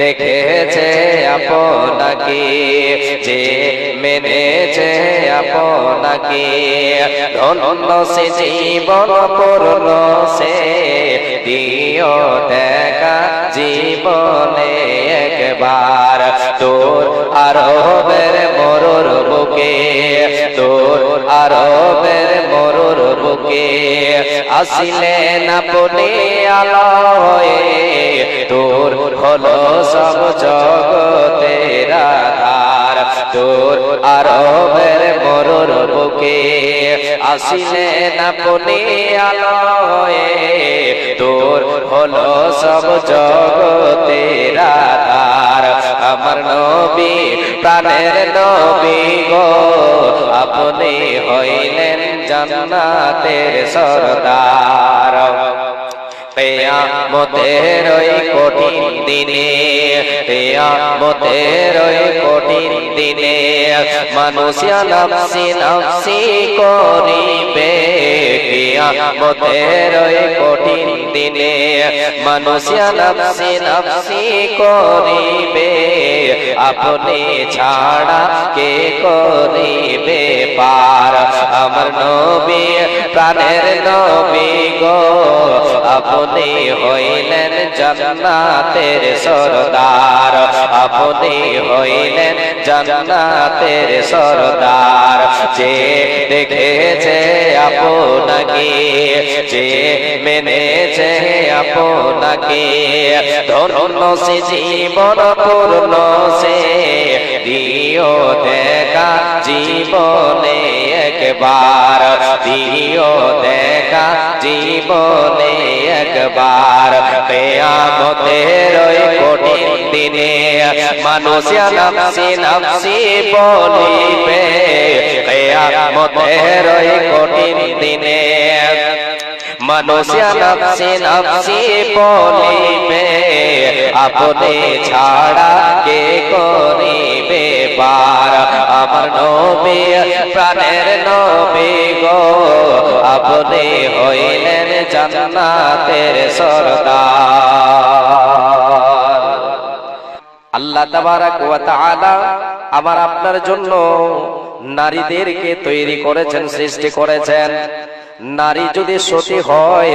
দেখেছে আপনাকে, যে মেনেছে আপনাকে, ধন্য সে জীবন পূর্ণ সে দিও দেখা জীবনে একবার। তোর আরবের মরুর বুকে, তোর আরবের মরুর বুকে আসিলেন আপনি আলো হয়ে, তোর হলো সব জগতের আধার। তোর আরবের মরুর বুকে আসিলেন আপনি আলো হয়ে, তোর হলো সব জগতের আধার। আমার নবী প্রাণের নবী গো, আপনি হইলেন জান্নাতের সরদার। কিয়ামতের ওই কঠিন দিনে, কিয়ামতের ওই কঠিন দিনে মানুষ নফসি নফসি করিবে। কিয়ামতের ওই কঠিন দিনে মানুষ নফসি নফসি করিবে, আপনি ছাড়া কে করিবে পার। আমার নবী প্রাণের নবী গো, আপনি হইলেন জান্নাতের সরদার, আপনি হইলেন জান্নাতের সরদার। যে দেখেছে আপনাকে, যে মেনেছে আপনাকে, ধন্য সে জীবন পূর্ণ সে দিও দেখা জীবনে একবার। দিও দেখা জীবনে একবার। কিয়ামতের ওই কঠিন দিনে মানুষ নফসি নফসি বলিবে। কিয়ামতের ওই কঠিন দিনে মানুষ নফসি নফসি বলিবে, আপনি ছাড়া কে করিবে পার। আমার নবী প্রাণের নবী গো, আপনি হইলেন জান্নাতের সরদার। আল্লাহ তাবারাক ওয়া তাআলা আমার আপনার জন্য নারীদেরকে তৈরি করেছেন, সৃষ্টি করেছেন। নারী যদি সতী হয়,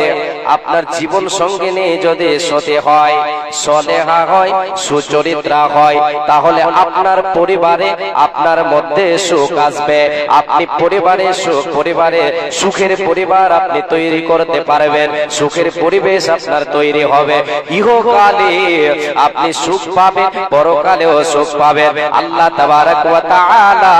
আপনার জীবন সঙ্গিনী যদি সতী হয়, সলেহা হয়, সুচরিত্রা হয়, তাহলে আপনার পরিবারে আপনার মধ্যে সুখ আসবে। আপনি পরিবারে সুখ, পরিবারে সুখের পরিবার আপনি তৈরি করতে পারবেন, সুখের পরিবেশ আপনার তৈরি হবে। ইহকালে আপনি সুখ পাবেন, পরকালেও সুখ পাবেন। আল্লাহ তাবারাক ওয়া তাআলা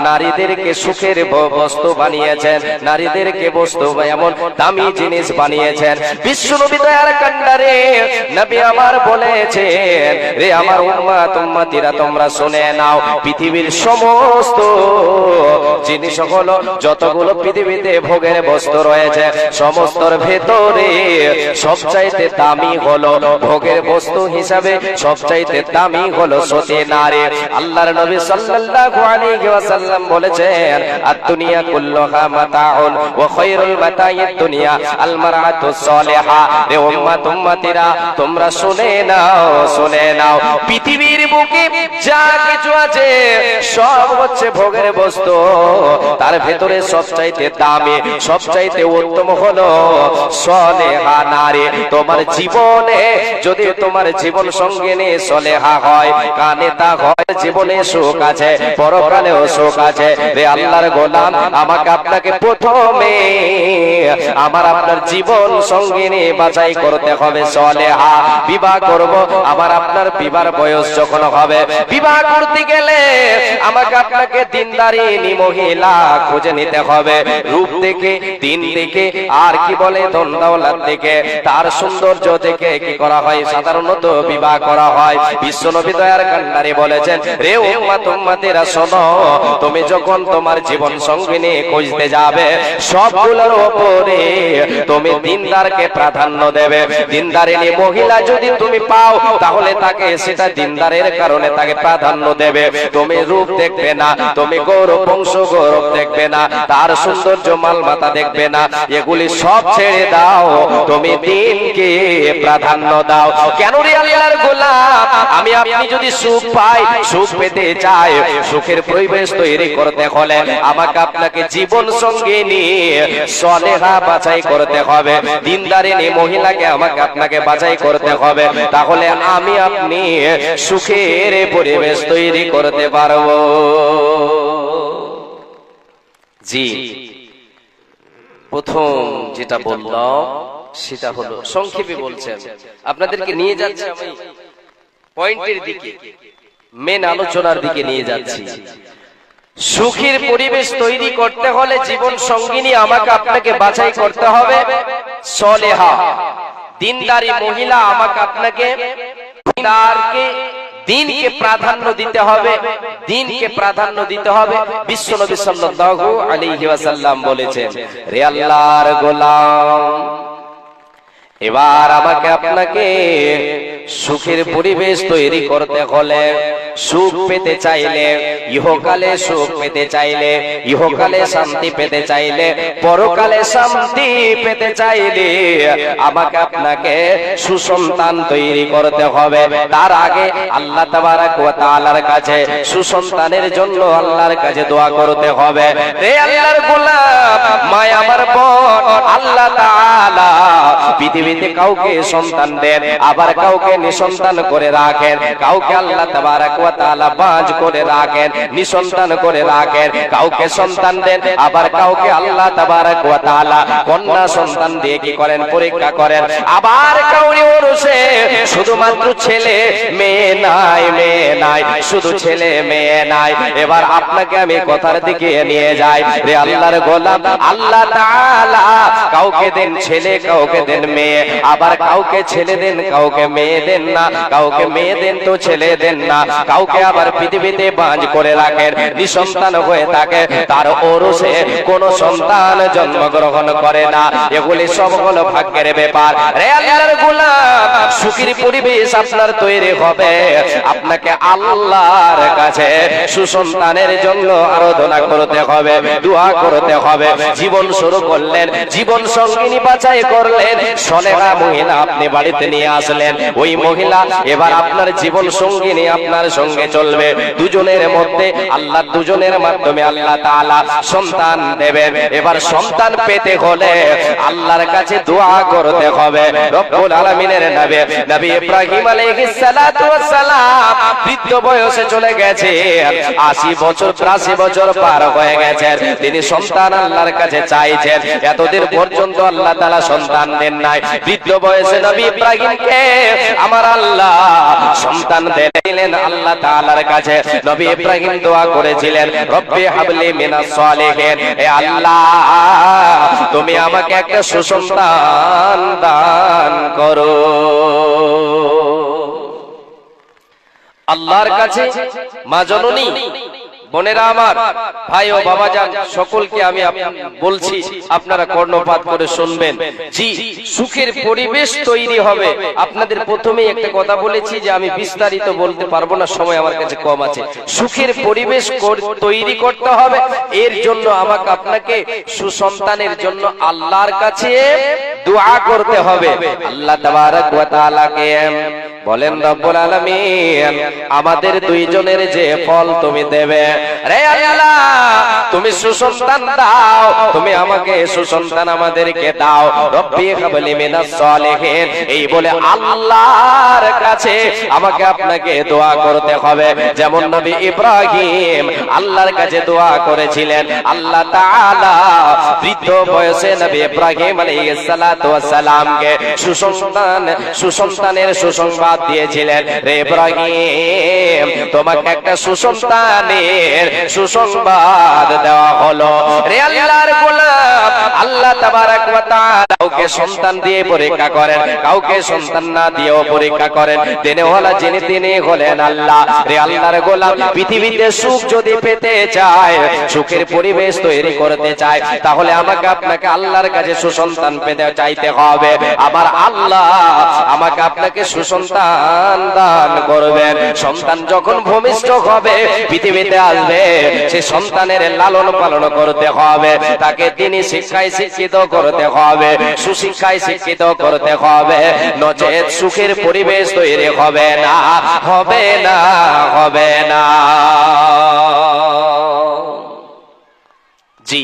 নারীদেরকে সুখের বস্তু বানিয়েছেন, নারীদেরকে বস্তু এমন দামি জিনিস বানিয়েছেন। বিশ্বনবী দয়ার কান্ডারে নবী আমার বলেছেন, রে আমার উম্মত উম্মতিরা তোমরা শুনে নাও, পৃথিবীর সমস্ত জিনিস হলো, যতগুলো পৃথিবীতে ভোগের বস্তু রয়েছে, সমস্তর ভেতরে সবচাইতে দামি হলো, ভোগের বস্তু হিসাবে সবচাইতে দামি হলো সতী নারী। আল্লাহর নবী সাল্লাল্লাহু আলাইহি ওয়াসাল্লাম বলেছেন, আদ-দুনিয়া কুল্লুহা মাতাউন ওয়া খায়রুল মাতাইদ দুনিয়া আল মারআতুস সালিহা। রে উম্মত উম্মতিরা তোমরা শুনে নাও, শুনে নাও, পৃথিবীর বুকে যা কিছু আছে সব হচ্ছে ভোগের বস্তু, তার ভেতরে সবচাইতে দামি, সবচাইতে উত্তম হলো সলেহা নারী। তোমার জীবনে যদি তোমার জীবন সঙ্গিনী সলেহা হয়, কানে তা হয়, জীবনে সুখ আছে, পরকালেও সুখ আছে। রে আল্লাহর গোলাম, আমাকে আপনাকে প্রথমে আমার আপনার জীবন সঙ্গিনী বাছাই করতে হবে সলেহা। বিবাহ করব, আমার আপনার বিবাহ বয়স যখন হবে, বিবাহ করতে গেলে আমাকে আপনাকে দিনদারিনী মহিলা খুঁজে নিতে হবে, রূপ দেখে, দিন দেখে, আর কি বলে ধন দৌলত দেখে, তার সৌন্দর্য দেখে কি করা হয়, সাধারণত বিবাহ করা হয়। বিশ্বনবী দয়ার কান্ডারে বলেছেন, রে উম্মত উম্মতিরা শোনো, তুমি যখন তোমার জীবন সঙ্গিনী খুঁজতে যাবে, সবগুলোর উপরে তুমি দিনদারকে প্রাধান্য দেবে। দিনদারিনী মহিলা যদি তুমি পাও, তাহলে তাকে সেটা দিনদারের কারণে তাকে প্রাধান্য দেবে। তুমি রূপ দেখবে না, তুমি গৌরব বংশ গৌরব দেখবে না, তার সৌন্দর্য মালমাতা দেখবে না, এগুলি সব ছেড়ে দাও, তুমি দিনকে প্রাধান্য দাও। কেন রে আল্লাহর গোলাম, আমি আপনি যদি সুখ পাই, সুখ পেতে চাই, সুখের পরিবেশ তৈরি করতে হলে আমাকে আপনাকে জীবন সঙ্গী নিয়ে সলেহা বাছাই করতে হবে, দিনদারিনী মহিলাকে আমাকে আপনাকে বাছাই করতে হবে, তাহলে আমি আপনি সুখের পরিবেশ তৈরি করতে পারবো। জি, প্রথম যেটা বললাম সেটা হলো, সংক্ষেপে বলছেন, আপনাদেরকে নিয়ে যাচ্ছি আমি পয়েন্টের দিকে, মেন আলোচনার দিকে নিয়ে যাচ্ছি। সুখের পরিবেশ তৈরি করতে হলে জীবন সঙ্গিনী আমাকে আপনাকে বাছাই করতে হবে সলেহা, দিনদারি মহিলা আমাকে আপনাকে দিনকে প্রাধান্য দিতে হবে, দিনকে প্রাধান্য দিতে হবে। বিশ্বনবী সাল্লাল্লাহু আলাইহি ওয়াসাল্লাম বলেছেন, রে আল্লাহর গোলাম, এবার আমাকে আপনাকে সুখের পরিবেশ তৈরি করতে হলে, সুখ পেতে চাইলে, ইহকালে সুখ পেতে চাইলে, ইহকালে শান্তি পেতে চাইলে, পরকালে শান্তি পেতে চাইলে আমাকে আপনাকে সুসন্তান তৈরি করতে হবে। তার আগে আল্লাহ তাবারাক ওয়া তাআলার কাছে সুসন্তানের জন্য আল্লাহর কাছে দোয়া করতে হবে। রে আল্লাহর গোলাম, মায় আমার বোন, আল্লাহ তাআলা পৃথিবীতে কাউকে সন্তান দেন, আবার কাউকে নিঃসন্তান করে রাখেন, কাউকে আল্লাহ তাবারাক ওয়া তাআলা বাঁচ করে রাখেন, নিঃসন্তান করে রাখেন, কাউকে সন্তান দেন, আবার কাউকে আল্লাহ তাবারাক ওয়া তাআলা কন্যা সন্তান দিয়ে কি করেন, পরীক্ষা করেন, আবার কাউরি ওরসে শুধুমাত্র ছেলে মেয়ে নাই, মেয়ে নাই, শুধু ছেলে মেয়ে নাই। এবার আপনাকে আমি কথার দিকে নিয়ে যাই, রে আল্লাহর গোলাম, আল্লাহ তাআলা কাউকে দেন ছেলে, কাউকে দেন মেয়ে, আবার কাউকে ছেলে দেন, কাউকে মেয়ে দেন না, কাউকে মেয়ে দেন তো ছেলে দেন না, কাউকে আবার পৃথিবীতে বাঁচ করে রাখেন, নিঃসন্তান হয়ে থাকে, তার ওরসে কোন সন্তান জন্মগ্রহণ করে না। এগুলি সব হলো ভাগ্যের ব্যাপার। রে আল্লাহর গোলাম, সুখের পরিবেশ আপনার তৈরি হবে, আপনাকে আল্লাহর কাছে সুসন্তানের জন্য আরাধনা করতে হবে, দোয়া করতে হবে। জীবন শুরু করলেন, জীবন সঙ্গিনী বাছাই করলেন, সলেহা মহিলা আপনি বাড়িতে নিয়ে আসলেন, ওই মহিলা এবার আপনার জীবন সঙ্গিনী আপনার সঙ্গে চলবে, দুজনের মধ্যে আল্লাহ, দুজনের মাধ্যমে আল্লাহ তাআলা সন্তান দেবেন। এবার সন্তান পেতে হলে আল্লাহর কাছে দোয়া করতে হবে। রব্বুল আলামিনের নবী, নবী ইব্রাহিম আলাইহিস সালাতু ওয়াস সালাম বৃদ্ধ বয়সে চলে গেছে, 80 বছর 83 বছর পার হয়ে গেছে, তিনি সন্তান আল্লাহর কাছে চাইছেন, এতদিন পর্যন্ত আল্লাহ তাআলা সন্তান দেন নাই। বৃদ্ধ বয়সে নবী ইব্রাহিমকে আমার আল্লাহ সন্তান দিলেন। আল্লাহ তাআলার কাছে নবী ইব্রাহিম দোয়া করেছিলেন, রব্বি হাবলি মিনাস সালিহিন, হে আল্লাহ তুমি আমাকে একটা সুসন্তান দান করো। আল্লাহর কাছে মা জননী, বোনেরা আমার, ভাই ও বাবাজান, সকলকে আমি বলছি, আপনারা কর্ণপাত করে শুনবেন। জি, সুখের পরিবেশ তৈরি হবে। আপনাদের প্রথমেই একটা কথা বলেছি যে আমি বিস্তারিত বলতে পারবো না, সময় আমার কাছে কম আছে। সুখের পরিবেশ তৈরি করতে হবে, এর জন্য আমাকে আপনাকে সুসন্তানের জন্য আল্লাহর কাছে দোয়া করতে হবে। আল্লাহ তাবারাক ওয়া তাআলাকে বলেন, রব্বুল আলামিন আমাদের দুইজনের যে ফল তুমি দেবে, রে আল্লাহ তুমি সুসন্তান দাও, তুমি আমাকে সুসন্তান আমাদেরকে দাও। রব্বি হাবলি মিনাস সালিহিন, এই বলে আল্লাহর কাছে আমাকে আপনাকে দোয়া করতে হবে। যেমন নবী ইব্রাহিম আল্লাহর কাছে দোয়া করেছিলেন, আল্লাহ তাআলা বৃদ্ধ বয়সে নবী ইব্রাহিম আলাইহিস সালাতু ওয়াস সালামকে সুসন্তানের সুসংবাদ দিয়েছিলেন। রে ইব্রাহিম তোমাকে একটা সুসন্তানের সুসংবাদ দেওয়া হলো। রে আল্লাহর গোলাম, আল্লাহ তাবারাক ওয়া তাআলা কাউকে সন্তান দিয়ে পরীক্ষা করেন, কাউকে সন্তান না দিয়েও পরীক্ষা করেন। দেনেওয়ালা যিনি তিনি হলেন আল্লাহ। রে আল্লাহর গোলাম, পৃথিবীতে সুখ যদি পেতে চায়, সুখের পরিবেশ তৈরি করতে চায়, তাহলে আমাকে আপনাকে আল্লাহর কাছে সুসন্তান পেতে চাইতে হবে। আবার আল্লাহ আমাকে আপনাকে সুসন্তান সন্তান দান করবেন। সন্তান যখন ভূমিষ্ঠ হবে, পৃথিবীতে আসবে, সে সন্তানের লালন পালন করতে হবে, তাকে তিনি শিক্ষায় শিক্ষিত করতে হবে, সুশিক্ষায় শিক্ষিত করতে হবে, নচেত সুখের পরিবেশ তৈরি হবে না, হবে না, হবে না। জি,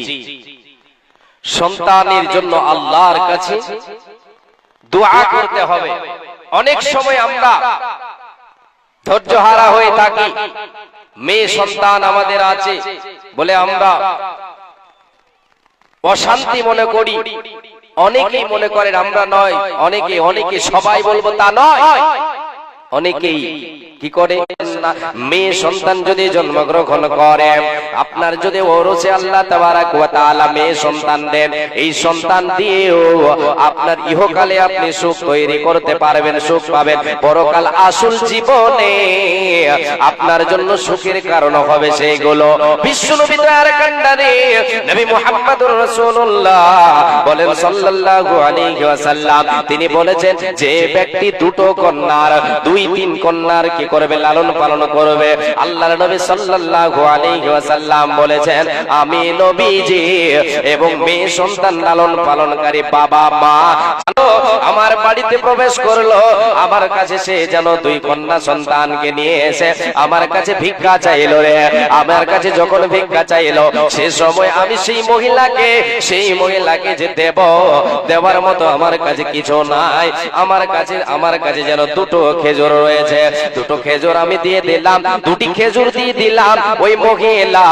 সন্তানের জন্য আল্লাহর কাছে দোয়া করতে হবে। অনেক সময় আমরা ধৈর্যহারা হয়ে থাকি, মেয়ে সন্তান আমাদের আছে বলে আমরা অশান্তি মনে করি। অনেকেই মনে করেন আমরা নয়, অনেকে সবাই বলবো তা নয়, অনেকেই কি করে, মেয়ে সন্তান যদি জন্মগ্রহণ করে, আপনার যদি ওরসে আল্লাহ তাবারাক ওয়া তাআলা মেয়ে সন্তান দেন, এই সন্তান দিয়েও আপনার ইহকালে আপনি সুখ তৈরি করতে পারবেন, সুখ পাবেন, পরকাল আসল জীবনে আপনার জন্য সুখের কারণ হবে সেইগুলো। বিশ্বনবী দয়ার কান্ডারে নবী মুহাম্মদুর রাসূলুল্লাহ বলেন সাল্লাল্লাহু আলাইহি ওয়াসাল্লাম, তিনি বলেছেন যে ব্যক্তি দুটো কন্যার, 2-3 কন্যার কি করবে, লালন পালন করবে, আল্লাহর নবী সাল্লাল্লাহু আলাইহি ওয়াসাল্লাম বলেছেন, আমি নবীজি এবং মেয়ে সন্তান লালন পালনকারী বাবা মা আমার বাড়িতে প্রবেশ করলো, আমার কাছে সে যেন 2 কন্যা সন্তানকে নিয়ে এসে আমার কাছে ভিক্ষা চাইলো রে। আমার কাছে যখন ভিক্ষা চাইলো, সে সময় আমি সেই মহিলাকে যে দেওয়ার মতো আমার কাছে কিছু নাই, আমার কাছে যেন 2টো খেজুর রয়েছে, 2টো খেজুর আমি দিয়ে দিলাম, 2টি খেজুর দিয়ে দিলাম। ওই মহিলা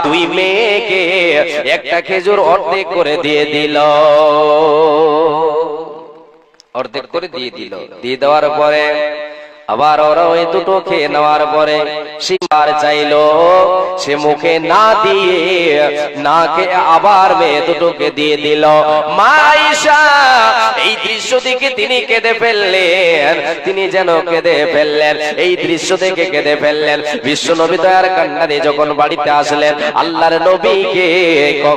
2 মেয়েকে একটা খেজুর অর্ধেক করে দিয়ে দিল, অর্ধেক করে দিয়ে দিল। দিয়ে দেওয়ার পরে আবার ওরা ওই 2টো খেয়ে নেওয়ার পরে সিমার চাইলো, সে মুখে না দিয়ে না খেয়ে আবার মেয়ে 2টোকে দিয়ে দিল। মা আয়েশা এই দৃশ্য দেখে তিনি কেঁদে ফেললেন, তিনি যেন কেঁদে ফেললেন, এই দৃশ্য দেখে কেঁদে ফেললেন। বিশ্বনবী দয়ার কান্ডারে যখন বাড়িতে আসলেন, আল্লাহর নবীকে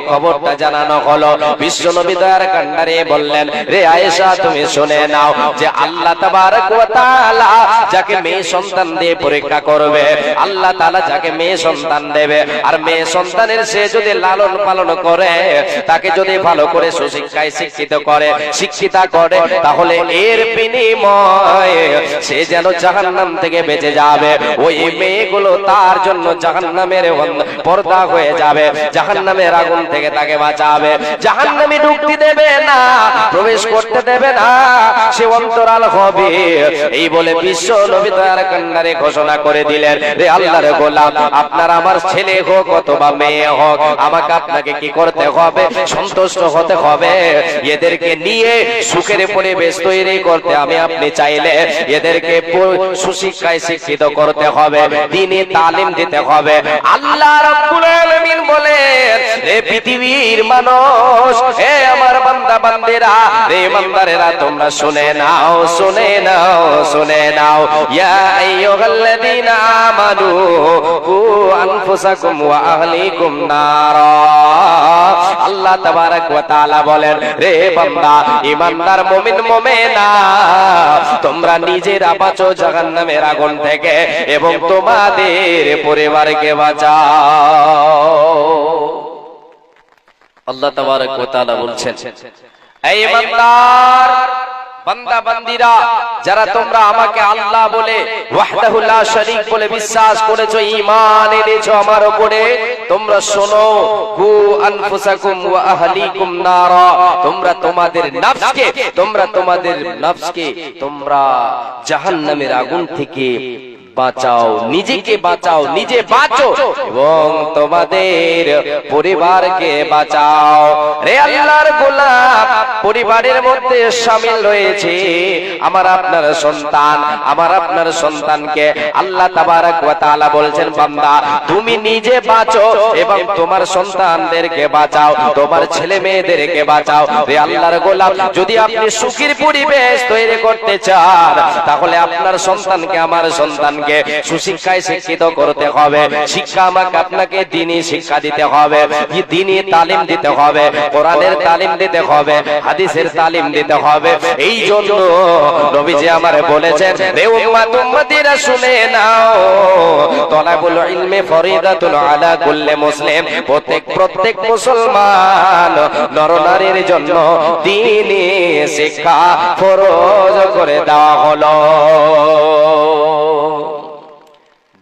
খবরটা জানানো হলো। বিশ্বনবী দয়ার কান্ডারে বললেন, রে আয়েশা তুমি শুনে নাও যে আল্লাহ তাবারক ওয়া তাআলা যাকে মেয়ে সন্তান দিয়ে পরীক্ষা করবে, আল্লাহ তাআলা যাকে মেয়ে সন্তান দেবে, আর মেয়ে সন্তানের সে যদি লালন পালন করে, তাকে যদি ভালো করে সুশিক্ষায় শিক্ষিতা করে, তাহলে এর বিনিময়ে সে যেন জাহান্নাম থেকে বেঁচে যাবে। ওই মেয়েগুলো তার জন্য জাহান্নামের পর্দা হয়ে যাবে, জাহান্নামের আগুন থেকে তাকে বাঁচাবে, জাহান্নামে ঢুকতে দেবে না, প্রবেশ করতে দেবে না, সে অন্তরাল হবে। এই বলে বিশ্ব নবী দয়ার কান্ডারে ঘোষণা করে দিলেন, রে আল্লাহর গোলাম, আপনার আমার ছেলে হোক অথবা মেয়ে হোক, আমাকে আপনাকে কি করতে হবে, সন্তুষ্ট হতে হবে। এদেরকে নিয়ে সুখের পরিবেশ তৈরি করতে আমি আপনি চাইলে এদেরকে সুশিক্ষায় শিক্ষিত করতে হবে, দ্বীনি তালিম দিতে হবে। আল্লাহ রাব্বুল আলামিন বলেন, রে পৃথিবীর মানুষ, হে আমার বান্দা বান্দিরা, রে বান্দারেরা, তোমরা শুনে নাও, শুনে নাও, শুনে নাও। ইয়া আইয়ুহাল্লাযীনা আমানু কু আনফুসাকুম ওয়া আহলিকুম নারা। আল্লাহ তাবারক ওয়া তাআলা বলেন, রে বান্দা, ঈমানদার মুমিন মুমিনা, তোমরা নিজেরা বাঁচো জাহান্নামের আগুন থেকে এবং তোমাদের পরিবারকে বাঁচাও। আল্লাহ তাবারক ওয়া তাআলা বলছেন, হে ঈমানদার বান্দা বান্দিরা, যারা তোমরা আমাকে আল্লাহ বলে, ওয়াহদাহু লা শারীক বলে বিশ্বাস করেছো, ঈমান এনেছো আমার উপরে, তোমরা শোনো, কু আনফুসাকুম ওয়া আহলিকুম নারা, তোমরা তোমাদের নফসকে তোমরা জাহান্নামের আগুন থেকে বাঁচাও, নিজেকে বাঁচাও, নিজে বাঁচো এবং তোমাদের পরিবারকে বাঁচাও। রে আল্লাহর গোলাম, পরিবারের মধ্যে শামিল রয়েছে আমার আপনার সন্তান, আমার আপনার সন্তানকে আল্লাহ তাবারক ওয়া তাআলা বলছেন, বান্দা তুমি নিজে বাঁচো এবং তোমার সন্তানদেরকে বাঁচাও, তোমার ছেলে মেয়েদেরকে বাঁচাও। রে আল্লাহর গোলাম, যদি আপনি সুখের পরিবেশ তৈরি করতে চান, তাহলে আপনার সন্তানকে, আমার সন্তান সন্তানকে সুশিক্ষায় শিক্ষিত করতে হবে। শিক্ষা আমাকে আপনাকে দ্বীনি শিক্ষা দিতে হবে, দ্বীনি তালিম দিতে হবে, কোরআনের তালিম দিতে হবে, হাদিসের তালিম দিতে হবে। এই জন্য নবীজি আমার বলেছেন, রে উম্মত উম্মতিরা শুনে নাও, তলাবুল ইলমি ফরিদাতুন আলা কুল্লি মুসলিম, প্রত্যেক মুসলমান নরনারীর জন্য দ্বীনি শিক্ষা ফরজ করে দেওয়া হলো।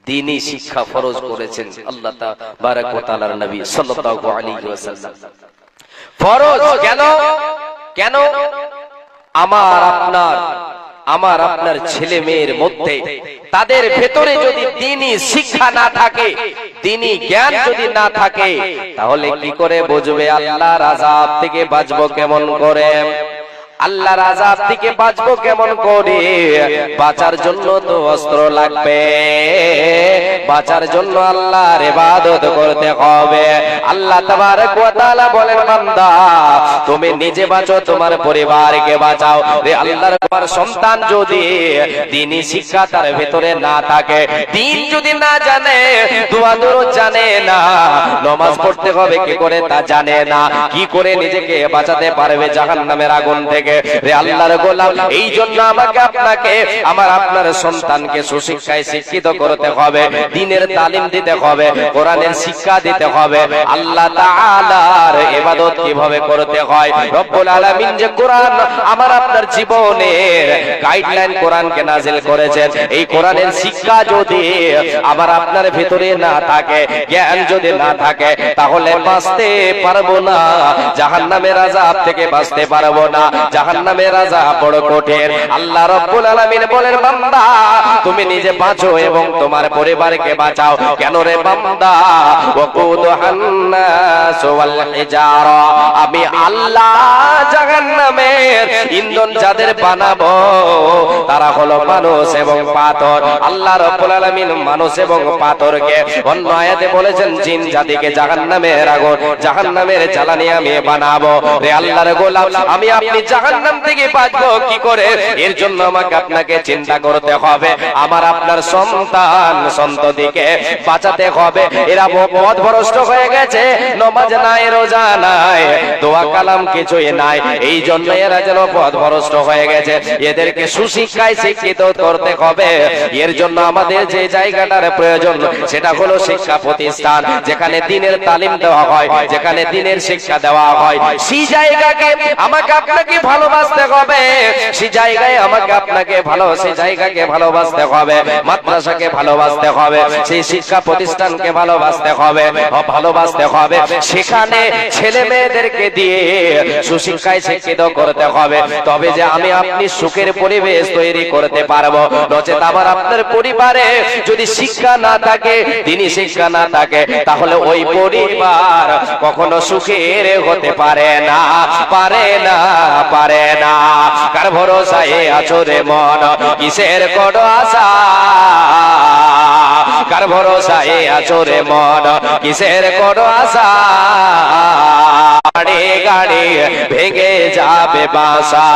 দ্বীনি শিক্ষা ফরজ করেছেন আল্লাহ তাবারক ওয়া তাআলার নবী সাল্লাল্লাহু আলাইহি ওয়াসাল্লাম। ফরজ কেন? কেন আমার আপনার ছেলে মেয়ের মধ্যে তাদের ভেতরে যদি দ্বীনি শিক্ষা না থাকে, দ্বীনি জ্ঞান যদি না থাকে, তাহলে কি করে বুঝবে আল্লাহর আযাব থেকে বাঁচবো কেমন করে? আল্লাহর আযাব থেকে বাঁচবো কেমন করে? বাঁচার জন্য তো অস্ত্র লাগবে, বাঁচার জন্য আল্লাহর ইবাদত করতে হবে। আল্লাহ তাবারক ওয়া তাআলা বলেন, বান্দা তুমি নিজে বাঁচো, তোমার পরিবারকে বাঁচাও। রে আল্লাহর সন্তান যদি দ্বীনি শিক্ষা তার ভেতরে না থাকে, দ্বীন যদি না জানে, দোয়া দরুদ জানে না, নামাজ পড়তে হবে কি করে তা জানে না, কি করে নিজেকে বাঁচাতে পারবে জাহান্নামের আগুন থেকে? রে আল্লাহর গোলাম, এই জন্য আমাকে আপনাকে আমার আপনার সন্তানকে সুশিক্ষায় শিক্ষিত করতে হবে, দ্বীনের তালিম দিতে হবে, কোরআনের শিক্ষা দিতে হবে, আল্লাহ তাআলার ইবাদত কিভাবে করতে হয়। রব্বুল আলামিন যে কোরআন আমার আপনার জীবনের গাইডলাইন কোরআনকে নাজিল করেছেন, এই কোরআনের শিক্ষা যদি আমার আপনার ভিতরে না থাকে, জ্ঞান যদি না থাকে, তাহলে বাঁচতে পারবো না, জাহান্নামের আযাব থেকে বাঁচতে পারবো না। জাহান্নামের আযাব বড় কঠিন। আল্লাহ রাব্বুল আলামিন বলেন, বান্দা তুমি নিজে বাঁচো এবং তোমার পরিবারকে বাঁচাও। কেন রে বান্দা? ওয়াকুদুহান নাস ওয়াল হিজারা, আমি আল্লাহ জাহান্নামের ইন্ধন যাদের বানাবো তারা হলো মানুষ এবং পাথর। আল্লাহ রাব্বুল আলামিন মানুষ এবং পাথরকে অন্য আয়াতে বলেছেন জিন জাতিকে জাহান্নামের আগুন, জাহান্নামের জ্বালানি আমি বানাবো। রে আল্লাহর গোলাম, আমি আপনি জাহান্নাম থেকে বাঁচবো কি করে? এর জন্য আমাকে আপনাকে চিন্তা করতে হবে, আমার আপনার সন্তান সন্ততিকে বাঁচাতে হবে। এরা পথভ্রষ্ট হয়ে গেছে, নামাজ নাই, রোজা নাই, দোয়া কালাম কিছুই নাই, এই জন্য এরা যেন পথভ্রষ্ট হয়ে গেছে। এদেরকে সুশিক্ষায় শিক্ষিত করতে হবে। এর জন্য আমাদের যে জায়গাটার প্রয়োজন সেটা হলো শিক্ষা প্রতিষ্ঠান, যেখানে দ্বীনের তালিম দেওয়া হয়, যেখানে দ্বীনের শিক্ষা দেওয়া হয়। সেই জায়গাকে আমাকে আপনাকে ভালোবাসতে হবে, সেই জায়গায় আমাকে আপনাকে সেই জায়গাকে ভালোবাসতে হবে, মাদ্রাসাকে ভালোবাসতে হবে, সেই শিক্ষা প্রতিষ্ঠানকে ভালোবাসতে হবে, ভালোবাসতে হবে। সেখানে ছেলে মেয়েদেরকে দিয়ে সুশিক্ষায় শিক্ষিত করতে হবে, তবে যে আমি আপনি সুখের পরিবেশ তৈরি করতে পারবো। নচেত আমার আপনার পরিবারে যদি শিক্ষা না থাকে, দ্বীনি শিক্ষা না থাকে, তাহলে ওই পরিবার কখনো সুখের হতে পারে না, পারে না, পারে না। কার ভরসায় আছো রে মন, কিসের করো আশা? কার ভরসায় আছো রে মন, কিসের করো আশা? গাড়ি গাড়ি ভেঙে যাবে বাসা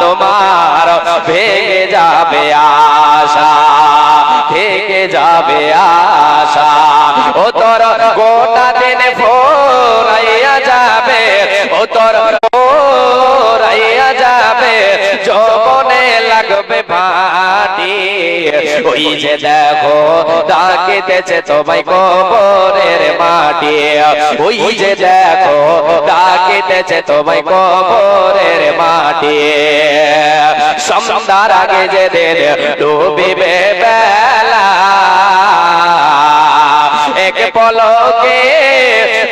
তোমার, ভেঙে যাবে আশা, ভেঙে যাবে আশা। ও তোর গোটা দিন ফোরাইয়া যাবে, ও তোর ফোরাইয়া যাবে, যৌবনে লাগবে মাটি। ওই যে দেখো ডাকিতেছে তোমায় কবরের মাটি, ওই যে দেখো ডাকিতেছে তোমায় কবরের মাটি। সন্ধ্যার আগে যেদিন ডুবিবে বেলা, এক পলকে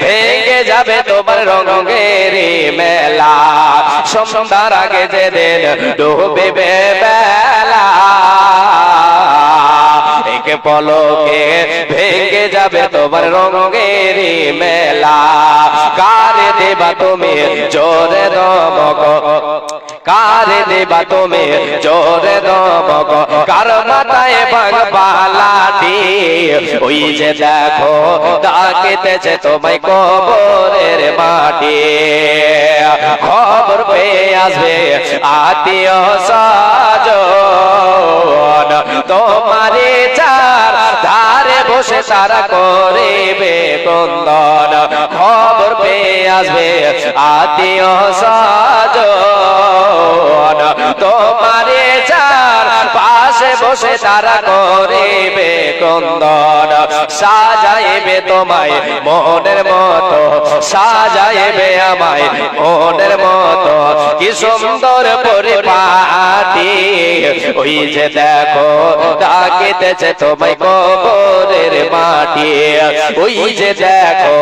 ভেঙে যাবে তোমার রঙের মেলা। সন্ধ্যার আগে যেদিন ডুবিবে বেলা, এক পলকে ভেঙে যাবে তোমার রঙের মেলা। কার দেবা তুমি জোরে দমক, কার দেবা তুমি জোরে দমক, কার মাথায় বাংলা মাটি, ওই যে দেখো ডাকিতেছে তোমায় কবরের মাটি। খবর পেয়ে আসবে আত্মীয় স্বজন, তোমারে চার ধারে বসে তারা করিবে ক্রন্দন। খবর পেয়ে আসবে আত্মীয় স্বজন, তোমারে চার পাশে বসে তারা করিবে ক্রন্দন। সাজাইবে তোমায় মনের মতো, সাজাইবে আমায় মনের মতো, কি সুন্দর পরিপাটি। ওই যে দেখো ডাকিতেছে তোমায় কবরের মাটি, ওই যে দেখো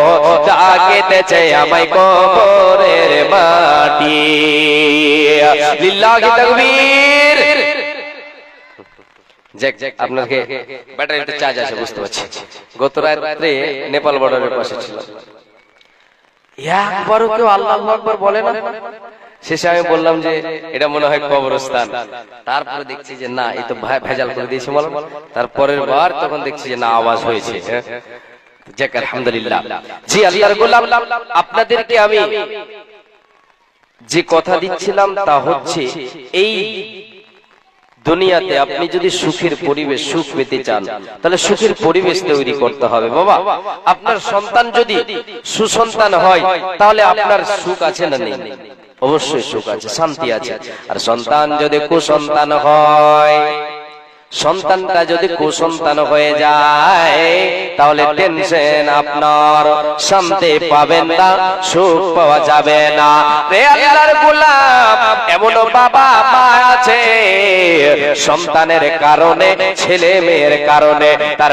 ডাকিতেছে আমায় কবরের মাটি। লিল্লাহি তাকবীর। আপনাকে ব্যাটারিতে চার্জ আছে বুঝতে পারছি। গত রাত্রে নেপাল বর্ডারের পাশে ছিল, একবারও কেউ আল্লাহু আকবার বলে না। শেষে আমি বললাম যে এটা মনে হয় কবরস্থান, তারপরে দেখছি যে না, এই তো ভেজাল করে দিয়েছে বলো। তারপরের বার তখন দেখছি যে না, আওয়াজ হয়েছে। যাক আলহামদুলিল্লাহ। জি আল্লাহর গোলাম, আপনাদেরকে আমি যে কথা দিচ্ছিলাম তা হচ্ছে, এই দুনিয়াতে আপনি যদি সুখের পরিবেশ, সুখ পেতে চান, তাহলে সুখের পরিবেশ তৈরি করতে হবে। বাবা, আপনার সন্তান যদি সুসন্তান হয় তাহলে আপনার সুখ আছে না নেই? অবশ্যই সুখ আছে, শান্তি আছে। আর সন্তান যদি কুসন্তান হয়, সন্তানটা যদি কুসন্তান হয়ে যায় তাহলে টেনশন আপনার, শান্তি পাবেন না, সুখ পাওয়া যাবে না। রে আল্লাহর গোলাম, এমন বাবা মা আছে সন্তানের কারণে, ছেলে মেয়ের কারণে তার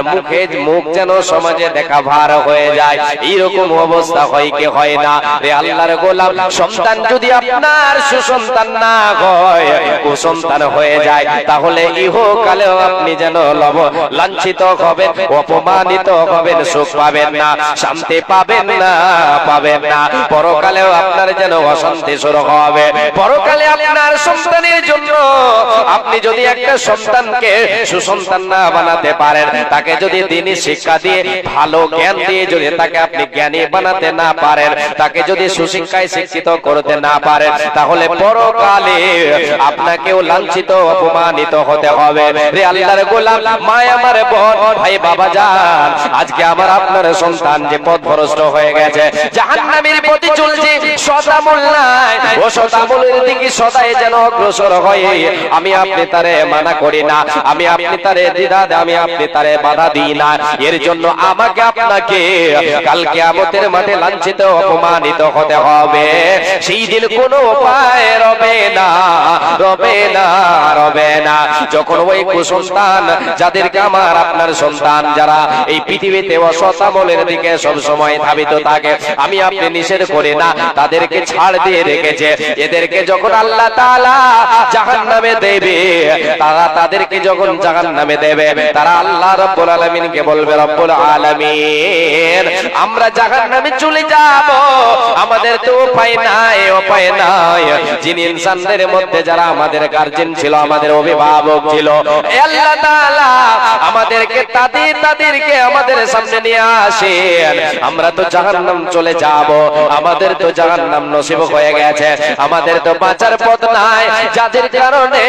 মুখ যেন সমাজে দেখা ভার হয়ে যায়। এইরকম অবস্থা হয় কি হয় না? রে আল্লাহর গোলাম, সন্তান যদি আপনার সুসন্তান না হয়, কুসন্তান হয়ে যায়, তাহলে ইহকালে আপনি যেন লাঞ্ছিত হবেন, অপমানিত হবেন, সুখ পাবেন না, শান্তি পাবেন না, পাবেন না। পরকালেও আপনার যেন অশান্তি শুরু হবে। পরকালে আপনার সন্তানের জন্য আপনি যদি একটা সন্তানকে সুসন্তান না বানাতে পারেন, তাকে যদি দ্বীনি শিক্ষা দিয়ে, ভালো জ্ঞান দিয়ে যদি তাকে আপনি জ্ঞানী বানাতে না পারেন, তাকে যদি সুশিক্ষায় শিক্ষিত করতে না পারেন, তাহলে পরকালে আপনাকেও লাঞ্ছিত, অপমানিত হতে হবে। রে আল্লাহর গোলাম, মা আমার, বোন, ভাই, বাবা জান, আজকে আমার আপনার সন্তান যে পথভ্রষ্ট হয়ে গেছে, জাহান্নামের পথে চলছে, শতামূল নাই, ও শতামূলের দিকে সদাই যেন অগ্রসর হয়, আমি আপনি তারে মানা করি না, আমি আপনি তারে দ্বিধা, আমি আপনি তারে বাধা দিই না। এর জন্য আমাকে আপনাকে কাল কিয়ামতের মাঠে লাঞ্ছিত, অপমানিত হতে হবে। সেই দিন কোনো উপায় রবে না, রবে না, রবে না। যখন ওই কুসন্তান, যাদেরকে আমার আপনার সন্তান, যারা এই পৃথিবীতে অসৎ আমলের দিকে সব সময় ধাবিত থাকে, আমি আপনি নিষেধ করি না, তাদেরকে ছাড় দিয়ে রেখেছে। এদেরকে যখন আল্লাহ তাআলা জাহান্নামে দেবে, তারা তাদেরকে যখন জাহান্নামে দেবে, তারা আল্লাহ রাব্বুল আলামিনকে বলবে, রব্বুল আলামিন, আমরা জাহান্নামে চলে যাব, আমাদের তো উপায় নাই, উপায় নাই। যিনি ইনসানদের মধ্যে যারা আমাদের গার্জিয়ান ছিল, আমাদের অভিভাবক ছিল, আল্লাহ তাআলা আমাদেরকে তাদেরকে আমাদের সামনে নিয়ে আসেন। আমরা তো জাহান্নাম চলে যাব, আমাদের তো জাহান্নাম নসিব হয়ে গেছে, আমাদের তো বাঁচার পথ নাই। যাদের কারণে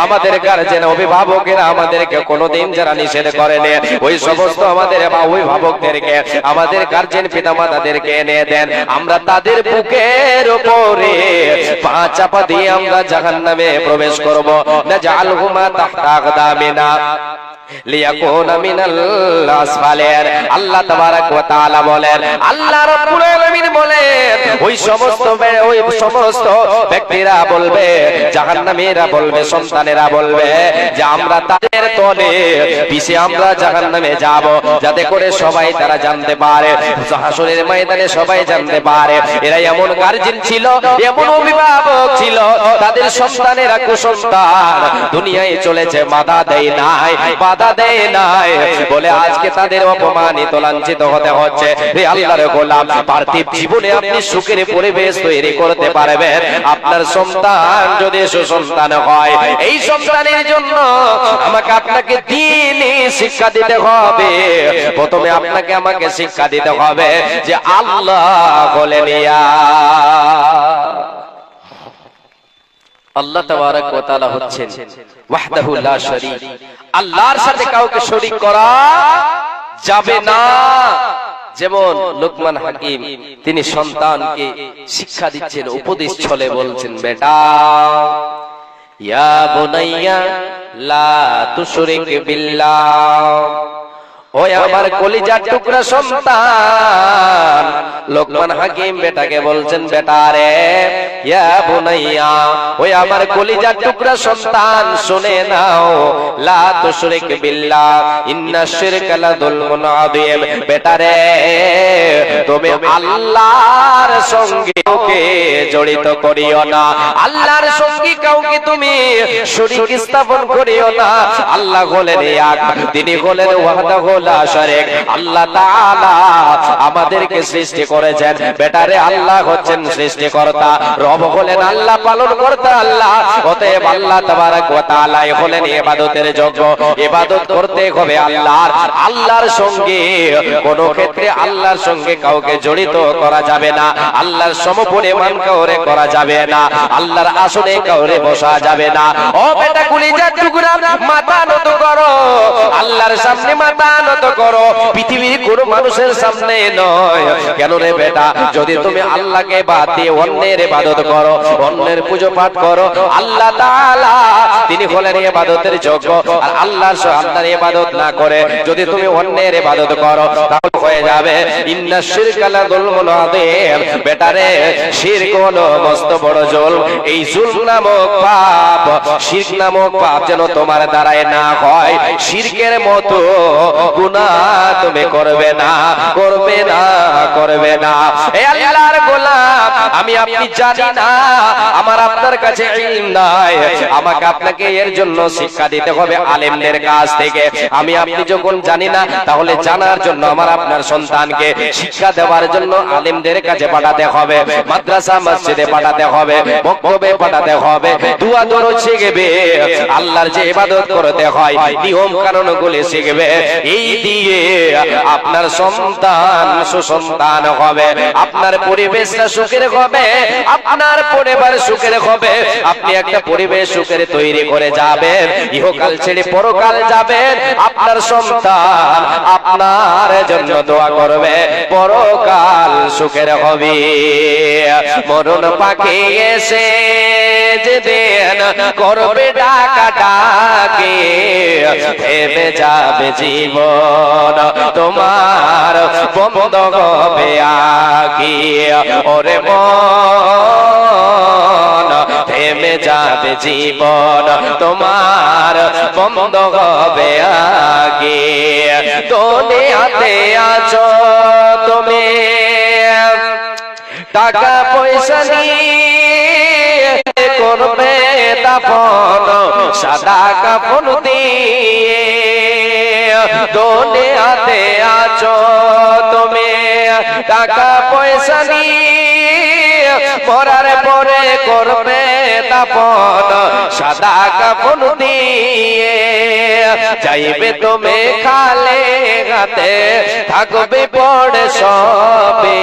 আমাদের গার্জিয়ান, অভিভাবকেরা আমাদেরকে কোনোদিন যারা নিষেধ করেনি, ওই সমস্ত আমাদের অভিভাবকদেরকে, আমাদের গার্জিয়ান পিতামাতাদেরকে এনে দেন। আমরা তাদের বুকের উপরে পা চাপা দিয়ে আমরা জাহান্নামে প্রবেশ করব। নাজআলহুমা তাহতা আকদামিনা লিয়াকুনা মিনাল আসফালিন। আল্লাহ তাবারক ওয়া তাআলা বলেন, আল্লাহ রাব্বুল আলামিন বলেন, ওই সমস্ত ব্যক্তিরা বলবে, জাহান্নামীরা বলবে, সন্তানেরা বলবে যে আমরা তাদের তলে পিছে আমরা জাহান্নামে যাব, যাতে করে সবাই তারা জানতে পারে, হাসরের ময়দানে সবাই জানতে পারে এরা এমন গার্জিয়ান ছিল, এমন অভিভাবক ছিল, তাদের সন্তানেরা কুসন্তান দুনিয়ায় চলেছে, বাধা দেয় নাই, বাধা দেয় নাই বলে আজকে তাদের অপমানিত লাঞ্ছিত হতে হচ্ছে। হে আল্লাহর গোলাম, পার্থিব জীবনে আপনি সুখের পরিবেশ তৈরি করতে পারবেন আপনার সন্তান যদি সুসন্তান হয়। এই সন্তানের জন্য আমাকে আপনাকে দ্বীনি শিক্ষা দিতে হবে। প্রথমে আপনাকে আমাকে শিক্ষা দিতে হবে যে আল্লাহ বলেন ইয়া আল্লাহ তাবারক ওয়া তাআলা হচ্ছেন ওয়াহদাহু লা শারীক, আল্লাহর সাথে কাউকে শরীক করা যাবে না। যেমন লোকমান হাকিম তিনি সন্তানকে শিক্ষা দিচ্ছেন, উপদেশ ছলে বলছেন, বেটা ইয়া বুনাইয়া লা তুশরিক বিল্লাহ, ওই আমার কলিজার টুকরা সন্তান। লোকমান হাকিম বেটাকে বলছেন, বেটা রে ইয়া বুনাইয়া, ওই আমার কলিজার টুকরা সন্তান শুনে নাও, লা তুশরিক বিল্লাহ ইন্নাশ শিরকা লাযুলমুন আযীম। বেটা রে তুমি আল্লাহর সঙ্গে কাউকে জড়িত করিও না, আল্লাহর সঙ্গে কাউকে তুমি শরীক স্থাপন করিও না। আল্লাহ হলেন এক, তিনি হলেন ওয়াহদাহু লা শারীক। আল্লাহ তাআলা আমাদেরকে সৃষ্টি করেছেন। বেটারে আল্লাহ হচ্ছেন সৃষ্টিকর্তা, রব হলেন আল্লাহ, পালন কর্তা আল্লাহ। অতএব আল্লাহ তাবারক ওয়া তাআলা হলেন ইবাদতের যোগ্য, ইবাদত করতে হবে আল্লাহর। আল্লাহর সঙ্গে কোন ক্ষেত্রে আল্লাহর সঙ্গে কাউকে জড়িত করা যাবে না, আল্লাহর সমপরিমাণ কাউরে করা যাবে না, আল্লাহর আসনে কাউরে বসা যাবে না। ও বেটা কলিজার টুকরা, মাথা নত করো, আল্লাহর সামনে মাথা নত করো, পৃথিবীর কোন মানুষের সামনে নয়। কেন রে বেটা, যদি তুমি আল্লাহকে বাদ দিয়ে অন্যের ইবাদত করো, অন্যের পূজা পাঠ করো, আল্লাহ তাআলা তিনি হলেন ইবাদতের যোগ্য। আর আল্লাহর ইবাদত না করে যদি তুমি অন্যের ইবাদত করো, তাহলে হয়ে যাবে ইন্নাশ শিরকা লাযুলমুন আযীম। বেটারে শিরক হলো মস্ত বড় জুলম। এই জুলম নামক পাপ, শিরক নামক পাপ যেন তোমার দ্বারায় না হয়। শিরকের মতো গুনাহ তুমি করবে না, করবে না, করবে না। হে আল্লাহর গোলাম, আমি আপনি জানি না, আমার আপনার কাছে ইলম নাই, আমাকে আপনাকে এর জন্য শিক্ষা দিতে হবে আলেমদের কাছ থেকে। আমি আপনি যখন জানি না, তাহলে জানার জন্য আমার আপনার সন্তানকে শিক্ষা দেওয়ার জন্য আলেমদের কাছে পাঠাতে হবে, মাদ্রাসা মসজিদে পাঠাতে হবে, মক্তবে পাঠাতে হবে, দুয়া দরুদ শিখবে, আল্লাহর যে ইবাদত করতে হয় নিয়ম কানুন গুলি শিখবে। এই দিয়ে আপনার সন্তান সুসন্তান হবে, আপনার পরিবেশটা সুখের হবে, আপনার পরিবার সুখের হবে। আপনি একটা পরিবেশ সুখের তৈরি করে যাবেন, ইহকাল ছেড়ে পরকাল যাবেন। আপনার সন্তান আপনার জন্য দোয়া করবে, পরকাল সুখের হবে। মরণ পাখি এসে যেদিন করবে ডাকা ডাকে, থেমে যাবে জীবন তোমার, বন্ধ হবে আঁখি। ওরে মন, থেমে যাবে জীবন তোমার, বন্ধ হবে আঁখি। দুনিয়াতে আছো তুমি টাকা পয়সা নিয়ে, করবে দাফন সাদা কাফন দিয়ে। দুনিয়াতে আছো তুমি টাকা পয়সা নিয়ে, মরার পরে করবে দাফন সাদা কাফন দিয়ে। যাইবে তুমি খালে হাতে, থাকবে পড়ে সবে,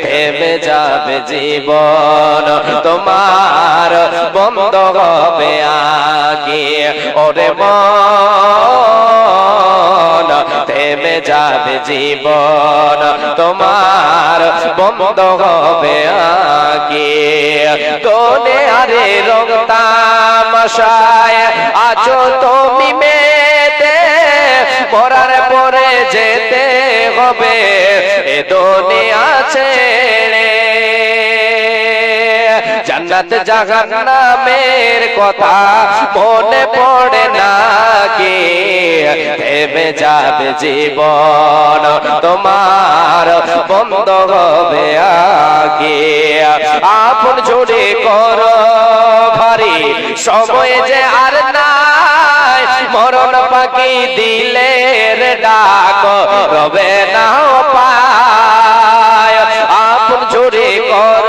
থেমে যাবে জীবন তোমার, বন্ধ হবে আগে। ওরে মন, থেমে যাবে জীবন তোমার, বন্ধ হবে আগে। দুনিয়ারে রং তামাশায় আছো তুমি মেতে, মরার পরে যেতে হবে এ দুনিয়া ছেড়ে। জান্নাত জাহান্নামের কথা মনে পড়ে নাকি, থেমে যাবে জীবন তোমার, বন্ধ হবে আগে। আপন জোরে করো ভারী, সময় যে আর নাই, মরণ পাখি দিলের ডাক রবে না পায় আপন ঝুরি কর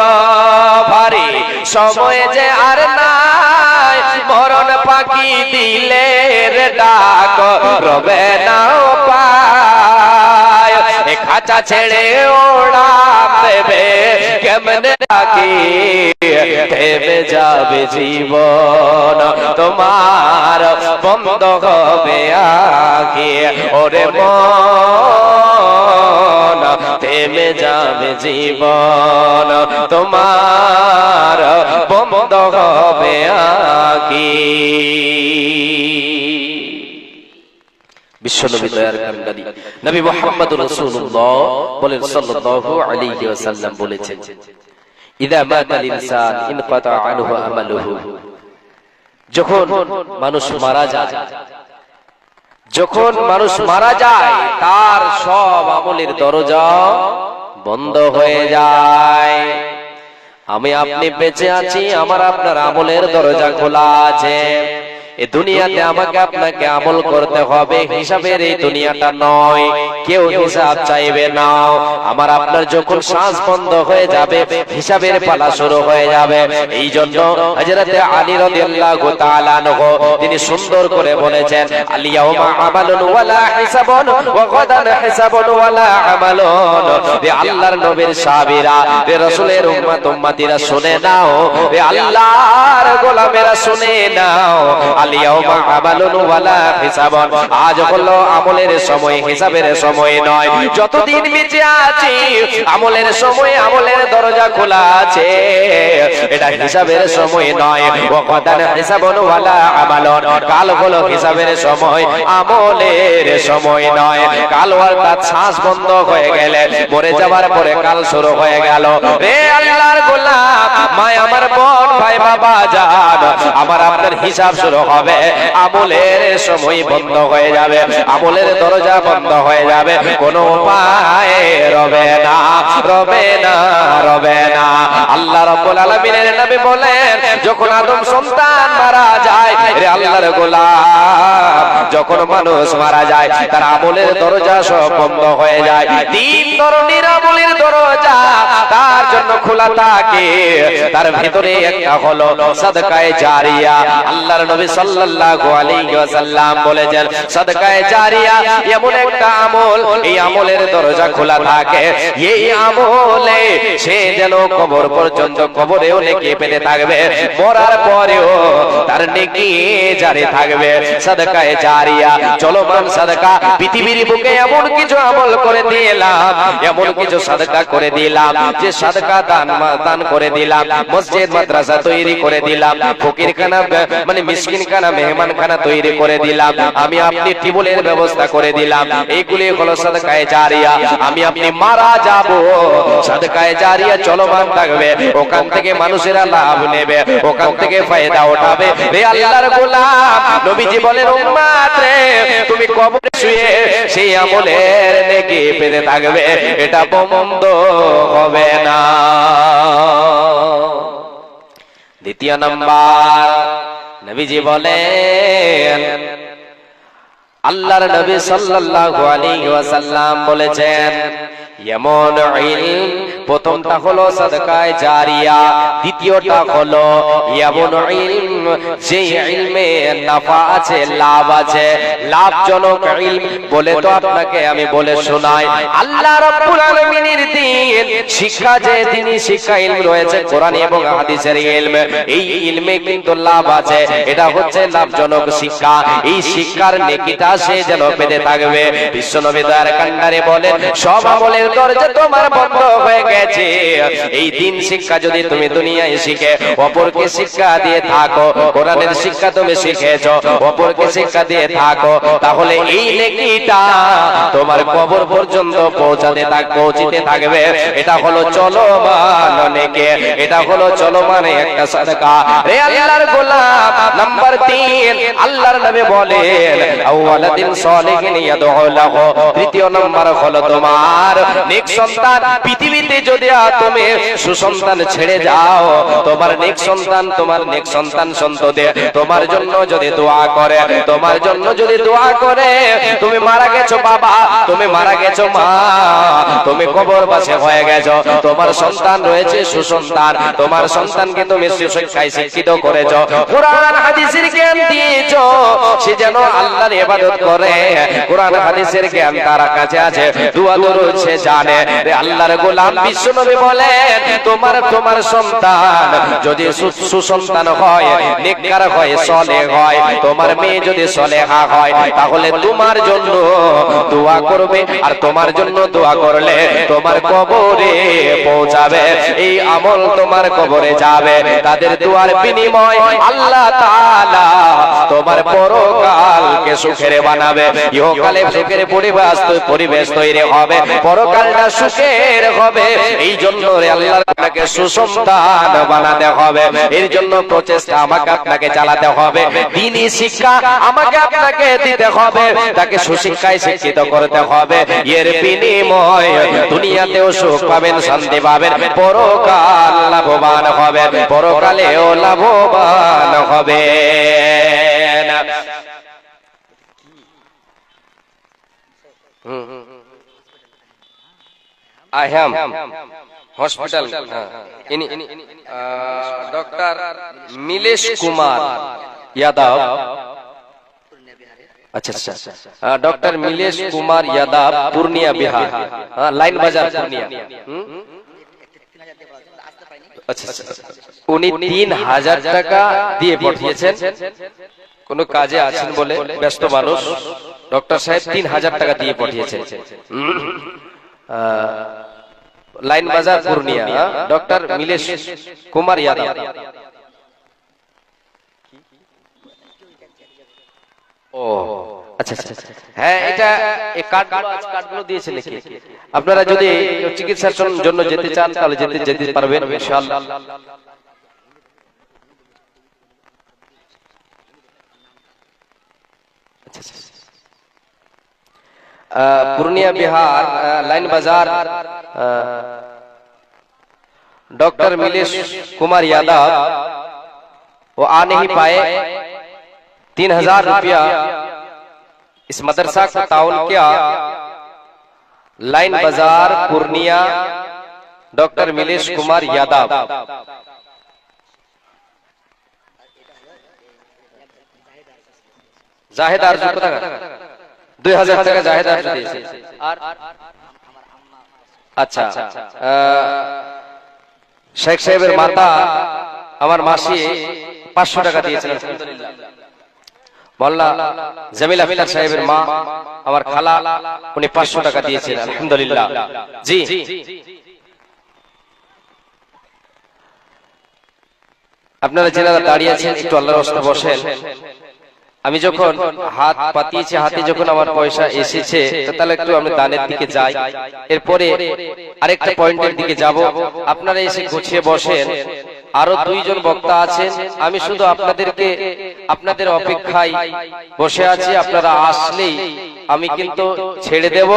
ভারী সময় যে আর নাই মরণ পাখি দিলের ডাক রবে না পায় খাঁচা ছেড়ে ওড়ান দেবে কেমনে ডাকি থেমে যাবে জীবন তোমার বন্ধ হবে আগে ওরে মন থেমে যাবে জীবন তোমার বন্ধ হবে আগে বিশ্বনবী দয়ার কান্ডারি নবী মুহাম্মদুর রাসূলুল্লাহ বলেন সাল্লাল্লাহু আলাইহি ওয়াসাল্লাম বলেছেন ইদা মাতাল ইনসান ইনকাতা আনহু আমালুহু যখন মানুষ মারা যায় তার সব আমলের দরজা বন্ধ হয়ে যায় আমি আপনি বেঁচে আছি আমার আপনার আমলের দরজা খোলা আছে এই দুনিয়াতে আমাকে আপনাকে আমল করতে হবে হিসাবের এই দুনিয়াটা নয় কেউ হিসাব চাইবে না আমার আপনার যখন শ্বাস বন্ধ হয়ে যাবে হিসাবের পালা শুরু হয়ে যাবে এই জন্য হযরত আলী রাদিয়াল্লাহু তাআলা আনহু তিনি সুন্দর করে বলেছেন আল ইয়াউমা আমালুন ওয়ালা হিসাবুন ওয়া গাদান হিসাবুন ওয়ালা আমালুন এ আল্লাহর নবীর সাহাবীরা এ রাসূলের উম্মতিরা শুনে নাও এ আল্লাহর গোলামেরা শুনে নাও আলিয়াউমা আমালুন ওয়ালা হিসাবুন আজ হলো আমলের সময় হিসাবের সময় নয় যতদিন বেঁচে আছি আমলের সময় আমলের দরজা খোলা আছে এটা হিসাবের সময় নয় ওয়াদান হিসাবুন ওয়ালা আমালুন কাল হলো হিসাবের সময় আমলের সময় নয় কাল অর্থাৎ শ্বাস বন্ধ হয়ে গেলে মরে যাবার পরে কাল শুরু হয়ে গেল রে আল্লাহর গোলাম মা আমার বোন ভাই বাবা জান আমার আপনার হিসাব শুরু হবে আমলের সময় বন্ধ হয়ে যাবে আমলের দরজা বন্ধ হয়ে যাবে কোনো উপায় রবে না আল্লাহ রাব্বুল আলামিনের নবী বলেন যখন আদম সন্তান মারা যায় রে আল্লাহর গোলাম যখন মানুষ মারা যায় তার আমলের দরজা সব বন্ধ হয়ে যায় তিন ধরনের আমলের দরজা তার জন্য খোলা থাকে তার ভিতরে একটা হলো সাদকায়ে জারিয়া আল্লাহর নবী সাল্লাল্লাহু আলাইহি ওয়াসাল্লাম বলেছেন সাদকায়ে জারিয়া এমন একটা আমল এই আমলের দরজা খোলা থাকে এই আমলে সে যেন কবর পর্যন্ত কবরেও নেকি পেতে থাকবে মরার পরেও তার নেকি জারি থাকবে সাদকায়ে জারিয়া চলমান সাদকা পৃথিবীর বুকে এমন কিছু আমল করে দিলাম এমন কিছু সাদকা করে দিলাম যে সাদকা দান করে দিলাম মসজিদ মাদ্রাসা তৈরি করে দিলাম ফকিরখানা মানে মিসকিনখানা মেহমানখানা তৈরি করে দিলাম আমি আপনি টিবলের ব্যবস্থা করে দিলাম এইগুলি হলো সাদকায়ে জারিয়া আমি আপনি মারা যাব সাদকায়ে জারিয়া চলমান থাকবে ওখান থেকে মানুষেরা লাভ নেবে ওখান থেকে ফায়দা উঠাবে রে আল্লাহর গোলাম নবীজি বলেন উম্মত রে তুমি কবরে শুয়ে সেই আমলের নেকি পেতে থাকবে এটা বন্ধ হবে না দ্বিতীয় নাম্বার নবীজি বলেন আল্লাহর নবী সাল্লাল্লাহু আলাইহি ওয়াসাল্লাম বলেছেন এমন ইলম প্রথমটা হলো সাদকায়ে জারিয়া দ্বিতীয়টা হলো এমন ইলম যে ইলমে নাফা আছে লাভ আছে লাভজনক ইলম বলে তো আপনাকে আমি বলে শোনাই আল্লাহ রাব্বুল আলামিনের দ্বীন শিক্ষা যে দ্বীনি শিক্ষা ইলম রয়েছে কোরআন এবং হাদিসের ইলম এই ইলমে কিন্তু লাভ আছে এটা হচ্ছে লাভজনক শিক্ষা এই শিক্ষার নেকিটা সে যেন পেতে থাকবে বিশ্বনবী দয়ার কান্ডারে বলেন সব আমলের দরজা তোমার বন্ধ হয়ে গেছে এই দিন শিক্ষা যদি তুমি দুনিয়ায় শিখে অপরকে শিক্ষা দিয়ে থাকো কোরআনের শিক্ষা তুমি শিখেছো অপরকে শিক্ষা দিয়ে থাকো তাহলে এই নেকিটা তোমার কবর পর্যন্ত পৌঁছিতে থাকবে এটা হলো চলমান নেকি এটা হলো চলমান একটা সাদকা রে আল্লাহর গোলাম নাম্বার 3 আল্লাহর নবী বলেন আওয়ালাদিন সালিহিন ইয়াদউ লাহু তৃতীয় নাম্বার হলো তোমার নেক সন্তান পৃথিবীতে যদি তুমি সুসন্তান ছেড়ে যাও, তোমার নেক সন্তান, তোমার নেক সন্তান সন্ততি তোমার জন্য যদি দোয়া করে, তোমার জন্য যদি দোয়া করে, তুমি মারা গেছো বাবা, তুমি মারা গেছো মা, তুমি কবরবাসী হয়ে গেছো, তোমার সন্তান রয়েছে সুসন্তান, তোমার সন্তানকে তুমি সুশিক্ষায় শিক্ষিত করেছো, কোরআন হাদিসের জ্ঞান দিয়েছো, সে যেন আল্লাহর ইবাদত করে, কোরআন হাদিসের জ্ঞান তার কাছে আছে, দুয়া দরুদ সে জানে। আল্লাহর গোলাম বিশ্বনবী বলেন, তোমার সন্তান যদি সুসন্তান হয়, নেককার হয়, সলেহ হয়, তোমার মেয়ে যদি সলেহা হয়, তাহলে তোমার জন্য দোয়া করবে, আর তোমার জন্য দোয়া করলে তোমার কবরে পৌঁছাবে, এই আমল তোমার কবরে যাবে, তাদের দোয়ার বিনিময় আল্লাহ তাআলা তোমার পরকালকে সুখের বানাবে, ইহকালে সুখের পরিবেশ তৈরি হবে, পরকালটা সুখের হবে। এই জন্য আল্লাহর আপনাকে সুসন্তান বানাতে হবে, এর জন্য প্রচেষ্টা আমাকে আপনাকে চালাতে হবে, দ্বীনি শিক্ষা আমাকে আপনাকে দিতে হবে, তাকে সুশিক্ষায় শিক্ষিত করতে হবে, এর বিনিময় দুনিয়াতেও সুখ পাবেন, শান্তি পাবেন, পরকাল লাভবান হবেন, পরকালেও লাভবান হবেন। I am hospital. Dr. Milesh Kumar Yadav. अच्छा अच्छा, डॉक्टर मिलेश कुमार यादव, पूर्णिया बिहार, लाइन बाजार पूर्णिया। আচ্ছা, উনি ৩,০০০ টাকা দিয়ে পাঠিয়েছেন, কোন কাজে আছেন বলে, ব্যস্ত মানুষ, ডক্টর সাহেব ৩,০০০ টাকা দিয়ে পাঠিয়েছেন, লাইন বাজার পূর্ণিয়া, ডক্টর মিলেশ কুমার यादव। ও আচ্ছা আচ্ছা, হ্যাঁ, এটা এই কার্ডগুলো দিয়েছে লিখে, আপনারা যদি চিকিৎসার জন্য যেতে চান তাহলে যেতে পারবেন ইনশাআল্লাহ। पूर्णिया बिहार, लाइन बाजार, डॉक्टर मिलेश कुमार यादव, वो आ नहीं पाए, 3,000 रुपया इस मदरसा को ताउन किया, लाइन बाजार पूर्णिया, डॉक्टर मिलेश कुमार यादव। জাহেদ আরজু কত টাকা? ২,০০০ টাকা জাহেদ আরজু দিয়েছে। আর আচ্ছা, শেখ সাহেবের মাতা আমার মাসি ৫০০ টাকা দিয়েছেন আলহামদুলিল্লাহ। মোল্লা জামিল আফতার সাহেবের মা আমার খালা, উনি ৫০০ টাকা দিয়েছেন আলহামদুলিল্লাহ। জি, আপনারা যারা দাঁড়িয়ে আছেন একটু আল্লাহর রাস্তায় বসেন। আমি যখন হাত পাতিয়েছি, হাতে যখন আমার পয়সা এসেছে, তাহলে একটু আমি দানের দিকে যাই, এরপরে আরেকটা পয়েন্টের দিকে যাব, আপনারা এসে গুছিয়ে বসেন। আরো ২ জন বক্তা আছেন, আমি শুধু আপনাদেরকে আপনাদের অপেক্ষায় বসে আছি, আপনারা আসলেই আমি কিন্তু ছেড়ে দেব,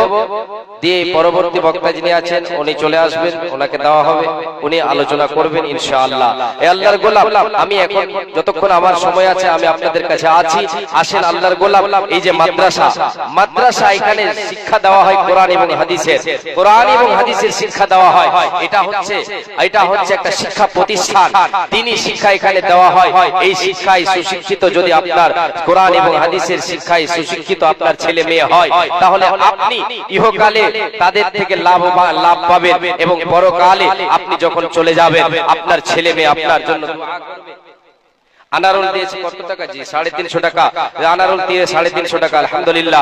দিয়ে পরবর্তী বক্তা যিনি আছেন উনি চলে আসবেন, ওনাকে দেওয়া হবে, উনি আলোচনা করবেন ইনশাআল্লাহ। এ আল্লাহর গোলাম, আমি এখন যতক্ষণ আমার সময় আছে আমি আপনাদের কাছে আছি, আসেন আল্লাহর গোলাম। এই যে মাদ্রাসা, এখানে শিক্ষা দেওয়া হয় কোরআন এবং হাদিসের, কোরআন এবং হাদিসের শিক্ষা দেওয়া হয়, এটা হচ্ছে একটা শিক্ষা প্রতিষ্ঠান, দ্বীনি শিক্ষা এখানে দেওয়া হয়। এই শিক্ষায় সুশিক্ষিত যদি আপনার কোরআন এবং হাদিসের শিক্ষায় সুশিক্ষিত আপনার ছেলে মেয়ে হয়, তাহলে আপনি ইহকালে তাদের থেকে লাভ পাবেন, এবং পরকালে আপনি যখন চলে যাবেন আপনার ছেলে মেয়ে আপনার জন্য দোয়া করবে। আনারুল দিয়েছে কত টাকা? জি ৩৫০ টাকা, আনারুল দিয়ে ৩৫০ টাকা আলহামদুলিল্লাহ।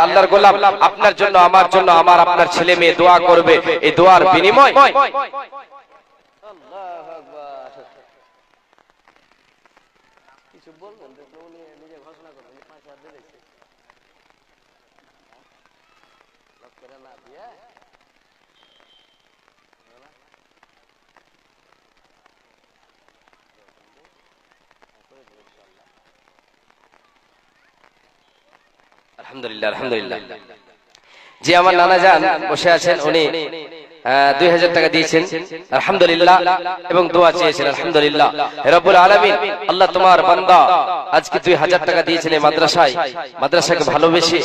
আল্লাহর গোলাম, আপনার জন্য, আমার জন্য, আমার আপনার ছেলে মেয়ে দোয়া করবে, এই দোয়ার বিনিময় কিছু বলবেন, উনি নিজে ঘোষণা করবেন ৫,০০০ দিয়েছে, লোকেরা না দিয়ে আলহামদুলিল্লাহ আলহামদুলিল্লাহ। জি, আমার নানা জান বসে আছেন, উনি 2000 টাকা দিয়েছেন আলহামদুলিল্লাহ, এবং দোয়া চেয়েছেন আলহামদুলিল্লাহ। রব্বুল আলামিন আল্লাহ তোমার বান্দা আজকে 2000 টাকা দিয়েছেন এই মাদ্রাসাকে ভালোবেসে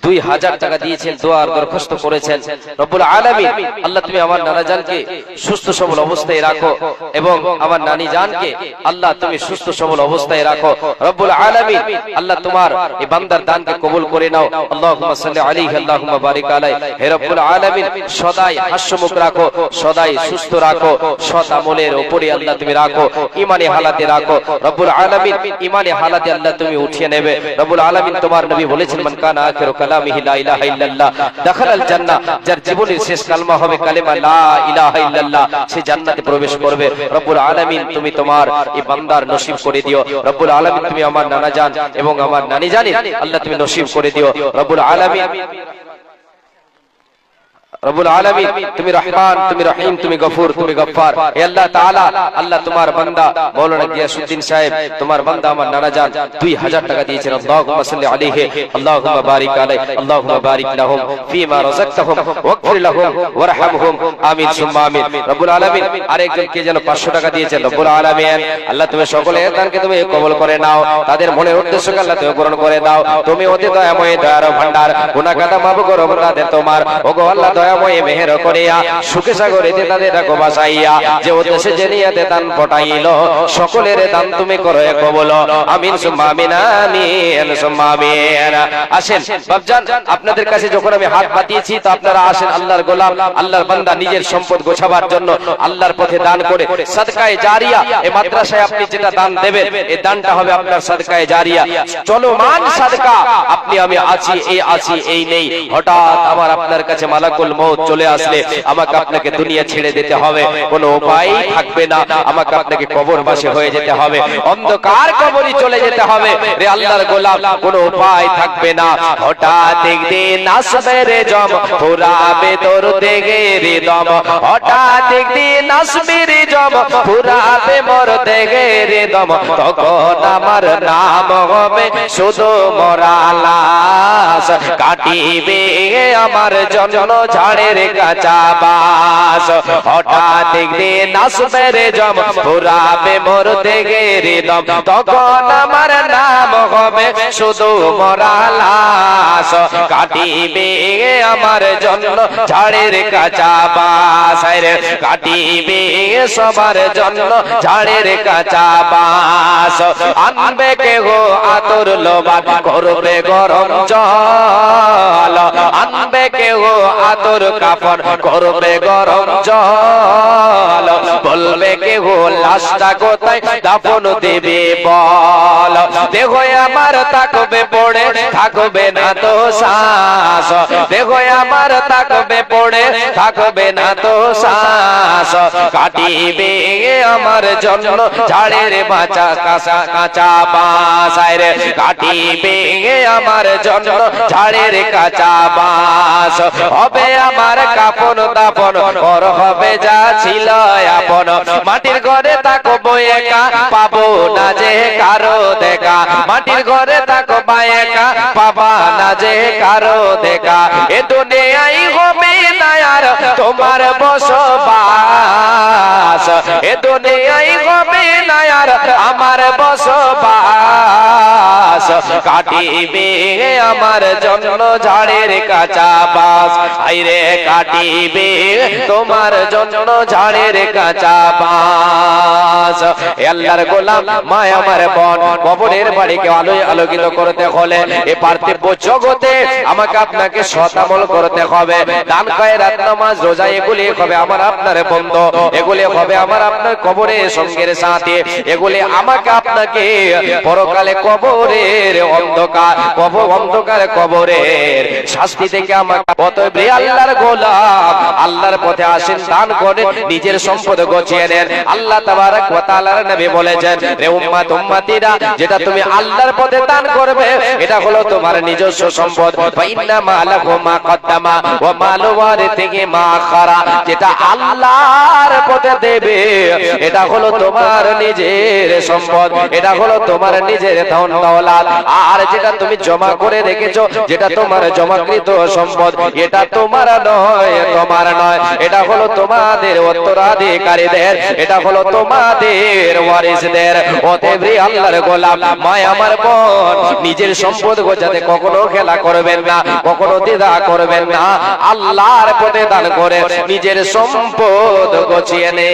2000 টাকা দিয়েছেন, দোয়ার দরখাস্ত করেছেন। রব্বুল আলামিন আল্লাহ তুমি আমার নানা জানকে সুস্থ সবল অবস্থায় রাখো এবং আমার নানি জানকে আল্লাহ তুমি সুস্থ সবল অবস্থায় রাখো। রব্বুল আলামিন আল্লাহ তোমার এই বান্দার দানকে কবুল করে নাও। আল্লাহুম্মা সাল্লি আলাইহি আল্লাহুম্মা বারিক আলাইহি। হে রব্বুল আলামিন সদাই হাস্যমুখ রাখো, সদাই সুস্থ রাখো, সৎ আমলের উপরে আল্লাহ তুমি রাখো, ঈমানি হালাতে রাখো। রব্বুল আলামিন ঈমানি হালাতে আল্লাহ তুমি উঠিয়ে নেবে। রব্বুল আলামিন তোমার নবী বলেছেন মান কানা আখিরু কালামিহি লা ইলাহা ইল্লাল্লাহ দাখালাল জান্নাহ, যার জীবনের শেষ কালমা হবে কালেমা লা ইলাহা ইল্লাল্লাহ, সে জান্নাতে প্রবেশ করবে। রব্বুল আলামিন তুমি তোমার এই বান্দার নসিব করে দিও। রব্বুল আলামিন তুমি আমার নানা জান এবং আমার নানি জানি আল্লাহ তুমি নসিব করে দিও। রব্বুল আলামিন রব্বুল আলামিন তুমি রহমান, তুমি রহিম, তুমি গফুর, তুমি গফফার। হে আল্লাহ তাআলা, আল্লাহ তোমার বান্দা মাওলানা গিয়াসউদ্দিন সাহেব তোমার বান্দা আমার নানা জান 2000 টাকা দিয়েছেন। আল্লাহুম্মা সাল্লি আলাইহি আল্লাহুম্মা বারিক আলাইহি আল্লাহুম্মা বারিক লাহুম ফিমা রাযাকতাহুম ওয়াগফির লাহুম ওয়ারহামহুম আমিন সুম্মা আমিন। রব্বুল আলামিন আরেকজন কে যেন 500 টাকা দিয়েছেন। রব্বুল আলামিন আল্লাহ তুমি সকলের দানকে তুমি কবুল করে নাও, তাদের মনের উদ্দেশ্যকে আল্লাহ তুমি পূরণ করে দাও। তুমি অতি দয়াময় দয়ার ভান্ডার, গুনাহ কাটা মাফ করো তাদের তোমার। ওগো আল্লাহ দয়াময় মেহের করিয়া সুখে সাগরেতে তাদের রাখো বাসাইয়া, যে উদ্দেশ্যে যে নিয়তে দান পটাইলো সকলের দান তুমি করো কবুল। আমিন সুম্মা আমিন আমিন সুম্মা আমিন। আসেন বাপজান, আপনাদের কাছে যখন আমি হাত পাতিয়েছি তো আপনারা আসেন। আল্লাহর গোলাম, আল্লাহর বান্দা নিজের সম্পদ গোছাবার জন্য আল্লাহর পথে দান করে সাদকায়ে জারিয়া, এই মাদ্রাসায় আপনি যেটা দান দেবেন এই দানটা হবে আপনার সাদকায়ে জারিয়া, চলমান সাদকা। আপনি আমি আছি, এই নেই, হঠাৎ আমার আপনার কাছে মালাকুল মউত চলে আসলে আমাকে আপনাকে দুনিয়া ছেড়ে দিতে হবে, কোনো উপায় থাকবে না, আমাকে আপনাকে কবরবাসী হয়ে যেতে হবে, অন্ধকার কবরে চলে যেতে হবে। রে আল্লাহর গোলাম, কোনো উপায় থাকবে না। হঠাৎ একদিন আসবে রে জম ফুরাবে তোর দেগে রে দম, হঠাৎ একদিন আসবে রে জম ফুরাবে মোর দেগে রে দম, তখন আমার নাম হবে শুধু মরা লাশ, কাটিবে আমার জন্য ঝাড়ের কাঁচা বাস। হঠাৎ একদিন আসবে রে জম ফুরাবে মোর দেগে রে দম, তখন আমার নাম হবে শুধু মরা লাশ, কাটিবে আমার জন্য ঝাড়ের কাঁচা বাস, কাটিবে সবার জন্য ঝাড়ের কাঁচা বাস। আনবে কেহ আতর লোবান করবে গরম জল, আনবে কেহ আতর কাফন করবে গরম জল, বলবে কেহ লাশটা কোথায় দাফন দেবে বল, দেহ আমার থাকবে পড়ে থাকবে না তো শ্বাস, দেহ আমার থাকবে পড়ে থাকবে না তো শ্বাস, কাটিবে আমার জন্য ঝাড়ের বাঁচা কাঁচা বাঁশ, কাটিবে আমার জন্য ঝাড়ের কাঁচা বাঁশ। হবে আমার কাপন দাপন পর হবে যা ছিল আপন, মাটির ঘরে থাকবো একা পাবো না যে কারো দেখা, মাটির ঘরে থাকবো একা পাবা না যে কারো দেখা, এ দুনিয়ায় হবে না আর তোমার বসবাস, এ দুনিয়ায় হবে না আর আমার বসবাস, কাটিবে আমার জন্য ঝাড়ের কাঁচা বাস, আইরে কাটিবে তোমার জন্য ঝাড়ের কাঁচা বাস। আল্লাহর গোলাম মা আমার বোন, কবরের বাড়িকে আলোয় আলোকিত করতে হলে এ পার্থিব জগতে আমাকে আপনাকে সৎ আমল করতে হবে, দান খয়রাত নামাজ রোজা এগুলি হবে আমার আপনার বন্ধু, এগুলি হবে আমার আপনার কবরের সঙ্গের সাথে, এগুলি আমাকে আপনাকে পরকালে কবরের অন্ধকার কবরের শাস্তি থেকে আমাকে অতএব আল্লাহর গোলাম আল্লাহর পথে আসেন, দান করেন, নিজের সম্পদ গছিয়ে নেন। আল্লাহ তাবারক ওয়া তাআলার নবী বলেছেন, রে উম্মত উম্মতিরা, যেটা তুমি আল্লাহর পথে দান করবে এটা হলো তোমার নিজস্ব সম্পদ। ফাইন্না মালাকু মা কদ্দামা ওয়া মালু ওয়ারিথিহি মা আখারা, যেটা আল্লাহর পথে দেবে এটা হলো তোমার তোমার নিজের সম্পদ, এটা হলো তোমার নিজের ধন দৌলত। আর যেটা তুমি জমা করে রেখেছো, যেটা তোমার জমাকৃত সম্পদ, এটা তোমার নয়, তোমার নয়, এটা হলো তোমাদের উত্তরাধিকারীদের, এটা হলো তোমাদের ওয়ারিসদের। অতএব আল্লাহর গোলাম, মায় আমার বোন, নিজের সম্পদ গোছাতে কখনো খেলা করবেন না, কখনো দ্বিধা করবেন না। আল্লাহর পথে দান করে নিজের সম্পদ গোছিয়ে নে।